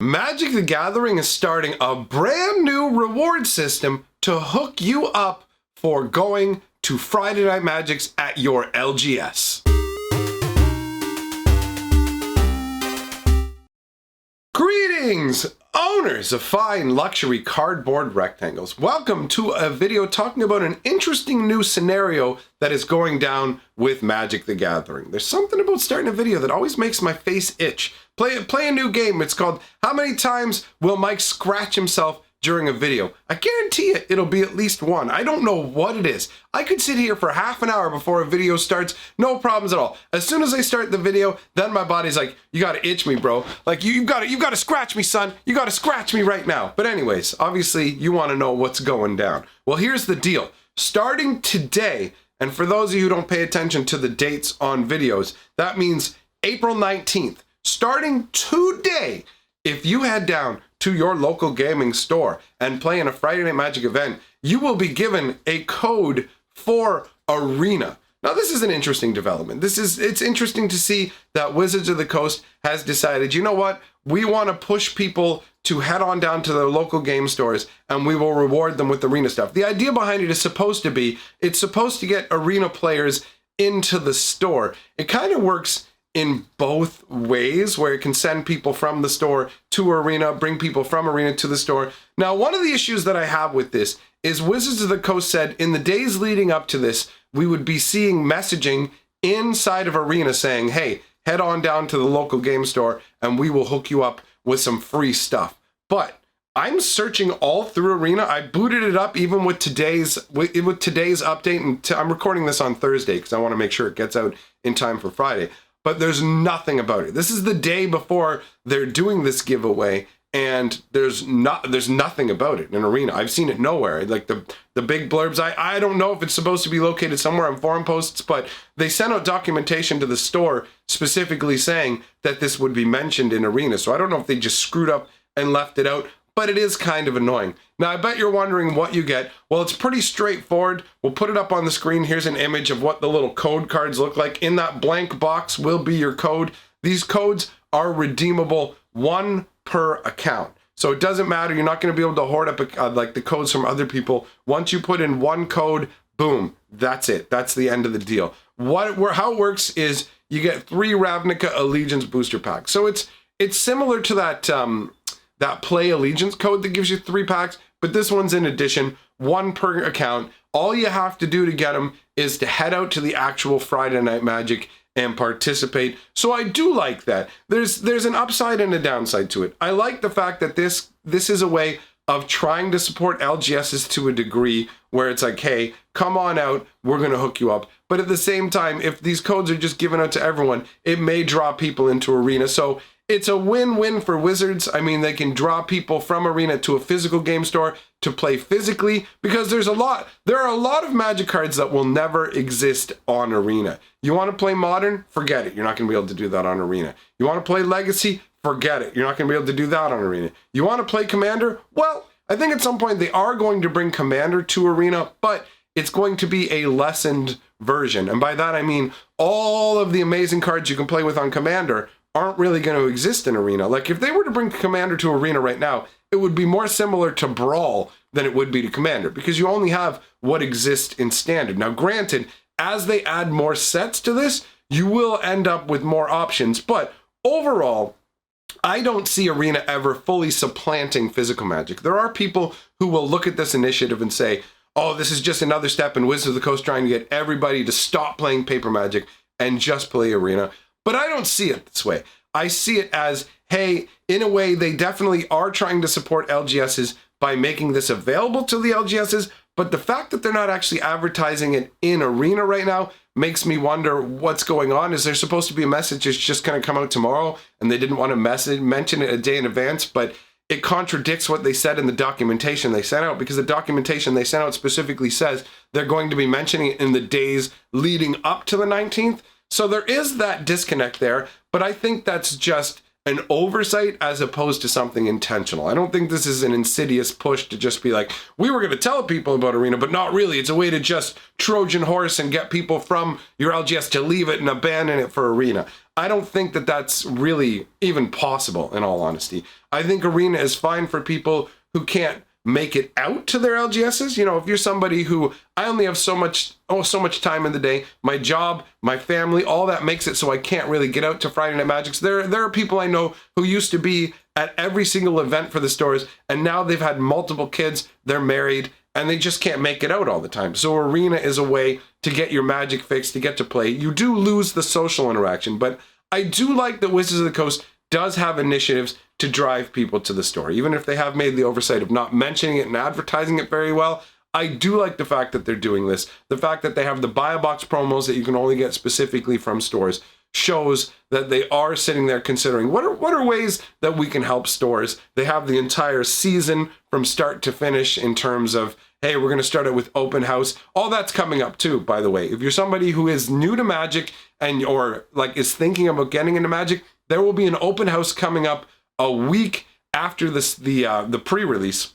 Magic the Gathering is starting a brand new reward system to hook you up for going to Friday Night Magics at your LGS. Greetings, owners of fine luxury cardboard rectangles. Welcome to a video talking about an interesting new scenario that is going down with Magic the Gathering. There's something about starting a video that always makes my face itch. Play a new game. It's called How Many Times Will Mike Scratch Himself During a Video? I guarantee you it'll be at least one. I don't know what it is. I could sit here for half an hour before a video starts, no problems at all. As soon as I start the video, then my body's like, you gotta itch me, bro. Like, you gotta scratch me, son. You gotta scratch me right now. But anyways, obviously you wanna know what's going down. Well, here's the deal. Starting today, and for those of you who don't pay attention to the dates on videos, that means April 19th. Starting today, if you head down to your local gaming store and play in a Friday Night Magic event, you will be given a code for Arena. Now, this is an interesting development. It's interesting to see that Wizards of the Coast has decided, you know what? We want to push people to head on down to their local game stores and we will reward them with Arena stuff. The idea behind it is supposed to be, it's supposed to get Arena players into the store. It kind of works in both ways, where it can send people from the store to Arena, bring people from Arena to the store. Now, one of the issues that I have with this is Wizards of the Coast said in the days leading up to this, we would be seeing messaging inside of Arena saying, hey, head on down to the local game store and we will hook you up with some free stuff. But I'm searching all through Arena. I booted it up even with today's update, and I'm recording this on Thursday because I want to make sure it gets out in time for Friday. But there's nothing about it. This is the day before they're doing this giveaway, and there's nothing about it in Arena. I've seen it nowhere. Like the big blurbs, I don't know if it's supposed to be located somewhere on forum posts, but they sent out documentation to the store specifically saying that this would be mentioned in Arena. So I don't know if they just screwed up and left it out, but it is kind of annoying. Now, I bet you're wondering what you get. Well, it's pretty straightforward. We'll put it up on the screen. Here's an image of what the little code cards look like. In that blank box will be your code. These codes are redeemable, one per account. So it doesn't matter. You're not going to be able to hoard up like the codes from other people. Once you put in one code, boom, that's it. That's the end of the deal. How it works is you get 3 Ravnica Allegiance booster packs. So it's similar to that Play Allegiance code that gives you 3 packs, but this one's in addition, 1 per account. All you have to do to get them is to head out to the actual Friday Night Magic and participate. So I do like that. There's an upside and a downside to it. I like the fact that this is a way of trying to support LGSs to a degree where it's like, hey, come on out, we're going to hook you up. But at the same time, if these codes are just given out to everyone, it may draw people into Arena. So it's a win-win for Wizards. I mean, they can draw people from Arena to a physical game store to play physically, because there are a lot of Magic cards that will never exist on Arena. You want to play Modern? Forget it. You're not going to be able to do that on Arena. You want to play Legacy? Forget it. You're not going to be able to do that on Arena. You want to play Commander? Well, I think at some point they are going to bring Commander to Arena, but it's going to be a lessened version. And by that I mean all of the amazing cards you can play with on Commander aren't really going to exist in Arena. Like, if they were to bring Commander to Arena right now, it would be more similar to Brawl than it would be to Commander, because you only have what exists in Standard. Now, granted, as they add more sets to this, you will end up with more options, but overall, I don't see Arena ever fully supplanting physical Magic. There are people who will look at this initiative and say, oh, this is just another step in Wizards of the Coast trying to get everybody to stop playing paper Magic and just play Arena. But I don't see it this way. I see it as, hey, in a way, they definitely are trying to support LGSs by making this available to the LGSs, but the fact that they're not actually advertising it in Arena right now makes me wonder what's going on. Is there supposed to be a message that's just going to come out tomorrow and they didn't want to mention it a day in advance, but it contradicts what they said in the documentation they sent out, because the documentation they sent out specifically says they're going to be mentioning it in the days leading up to the 19th. So there is that disconnect there, but I think that's just an oversight as opposed to something intentional. I don't think this is an insidious push to just be like, we were going to tell people about Arena, but not really. It's a way to just Trojan horse and get people from your LGS to leave it and abandon it for Arena. I don't think that that's really even possible, in all honesty. I think Arena is fine for people who can't make it out to their LGSs. You know, if you're somebody who, I only have so much time in the day, my job, my family, all that makes it so I can't really get out to Friday Night Magics. There are people I know who used to be at every single event for the stores, and now they've had multiple kids, they're married, and they just can't make it out all the time. So Arena is a way to get your Magic fix, to get to play. You do lose the social interaction, but I do like that Wizards of the Coast does have initiatives to drive people to the store. Even if they have made the oversight of not mentioning it and advertising it very well, I do like the fact that they're doing this. The fact that they have the buy a box promos that you can only get specifically from stores shows that they are sitting there considering what are ways that we can help stores. They have the entire season from start to finish in terms of, hey, we're going to start it with open house. All that's coming up too, by the way. If you're somebody who is new to Magic and or like is thinking about getting into Magic, there will be an open house coming up a week after this, the pre-release.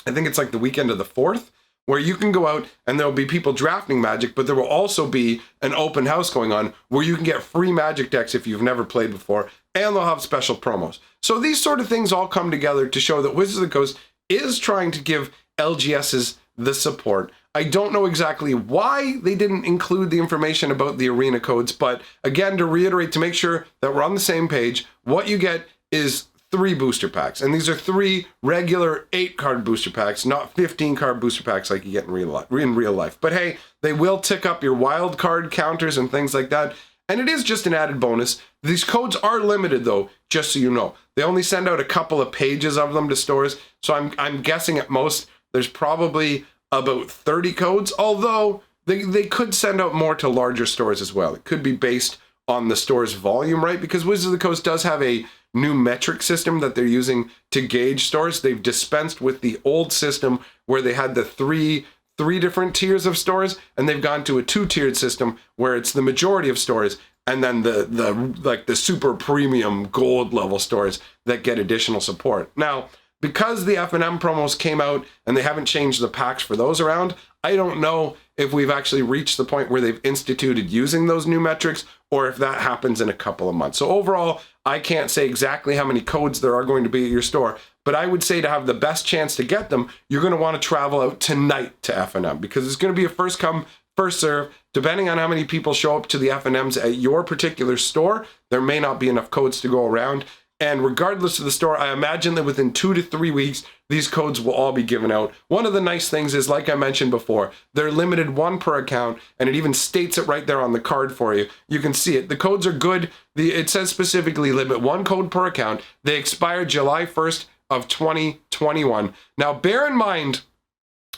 I think it's like the weekend of the 4th, where you can go out and there'll be people drafting Magic, but there will also be an open house going on where you can get free Magic decks if you've never played before, and they'll have special promos. So these sort of things all come together to show that Wizards of the Coast is trying to give LGSs the support. I don't know exactly why they didn't include the information about the Arena codes, but again, to reiterate, to make sure that we're on the same page, what you get is 3 booster packs, and these are 3 regular 8-card booster packs, not 15-card booster packs like you get in real life. But hey, they will tick up your wild card counters and things like that, and it is just an added bonus. These codes are limited though, just so you know. They only send out a couple of pages of them to stores, so I'm guessing at most there's probably about 30 codes, although they could send out more to larger stores as well. It could be based on the store's volume, right? Because Wizards of the Coast does have a new metric system that they're using to gauge stores. They've dispensed with the old system where they had the three different tiers of stores, and they've gone to a 2-tiered system where it's the majority of stores and then the super premium gold level stores that get additional support. Now, because the F&M promos came out and they haven't changed the packs for those around, I don't know if we've actually reached the point where they've instituted using those new metrics or if that happens in a couple of months. So overall, I can't say exactly how many codes there are going to be at your store, but I would say to have the best chance to get them, you're going to want to travel out tonight to F&M because it's going to be a first come, first serve. Depending on how many people show up to the F&Ms at your particular store, there may not be enough codes to go around. And regardless of the store, I imagine that within 2 to 3 weeks, these codes will all be given out. One of the nice things is, like I mentioned before, they're limited 1 per account, and it even states it right there on the card for you. You can see it. The codes are good. It says specifically limit 1 code per account. They expire July 1st of 2021. Now, bear in mind,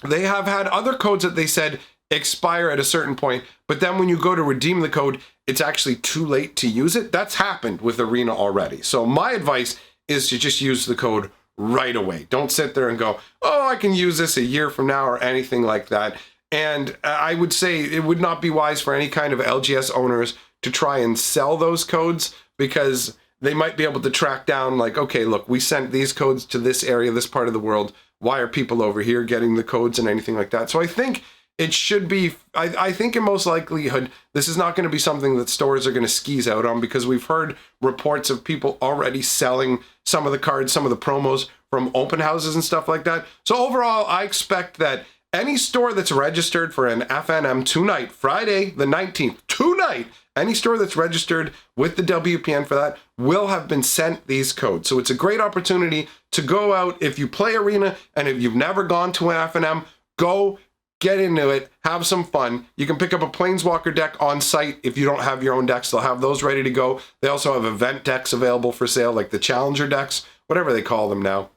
they have had other codes that they said expire at a certain point, but then when you go to redeem the code, it's actually too late to use it. That's happened with Arena already. So my advice is to just use the code right away. Don't sit there and go, oh, I can use this a year from now or anything like that. And I would say it would not be wise for any kind of LGS owners to try and sell those codes because they might be able to track down like, okay, look, we sent these codes to this area, this part of the world. Why are people over here getting the codes and anything like that? So I think it should be, I think in most likelihood, this is not going to be something that stores are going to skis out on because we've heard reports of people already selling some of the cards, some of the promos from open houses and stuff like that. So overall, I expect that any store that's registered for an FNM tonight, Friday the 19th, tonight, any store that's registered with the WPN for that will have been sent these codes. So it's a great opportunity to go out. If you play Arena and if you've never gone to an FNM, go get into it, have some fun. You can pick up a Planeswalker deck on site if you don't have your own decks. They'll have those ready to go. They also have event decks available for sale, like the Challenger decks, whatever they call them now.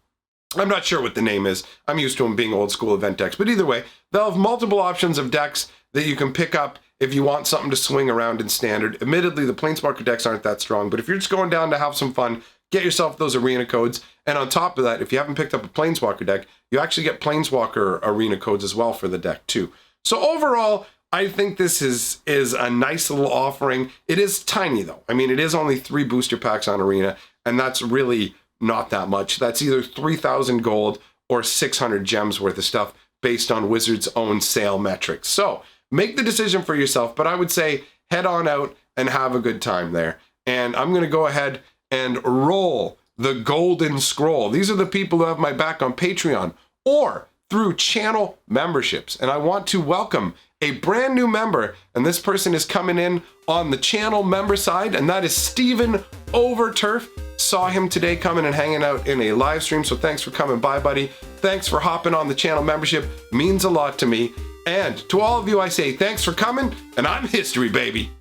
I'm not sure what the name is. I'm used to them being old school event decks. But either way, they'll have multiple options of decks that you can pick up if you want something to swing around in Standard. Admittedly, the Planeswalker decks aren't that strong, but if you're just going down to have some fun, get yourself those Arena codes. And on top of that, if you haven't picked up a Planeswalker deck, you actually get Planeswalker Arena codes as well for the deck too. So overall, I think this is a nice little offering. It is tiny though. I mean, it is only 3 booster packs on Arena. and that's really not that much. That's either 3,000 gold or 600 gems worth of stuff based on Wizards' own sale metrics. So make the decision for yourself, but I would say head on out and have a good time there. And I'm going to go ahead and roll the golden scroll. These are the people who have my back on Patreon or through channel memberships. And I want to welcome a brand new member, and this person is coming in on the channel member side, and that is Steven Overturf. Saw him today coming and hanging out in a live stream, so thanks for coming by, buddy. Thanks for hopping on the channel membership. Means a lot to me. And to all of you, I say thanks for coming, and I'm history, baby.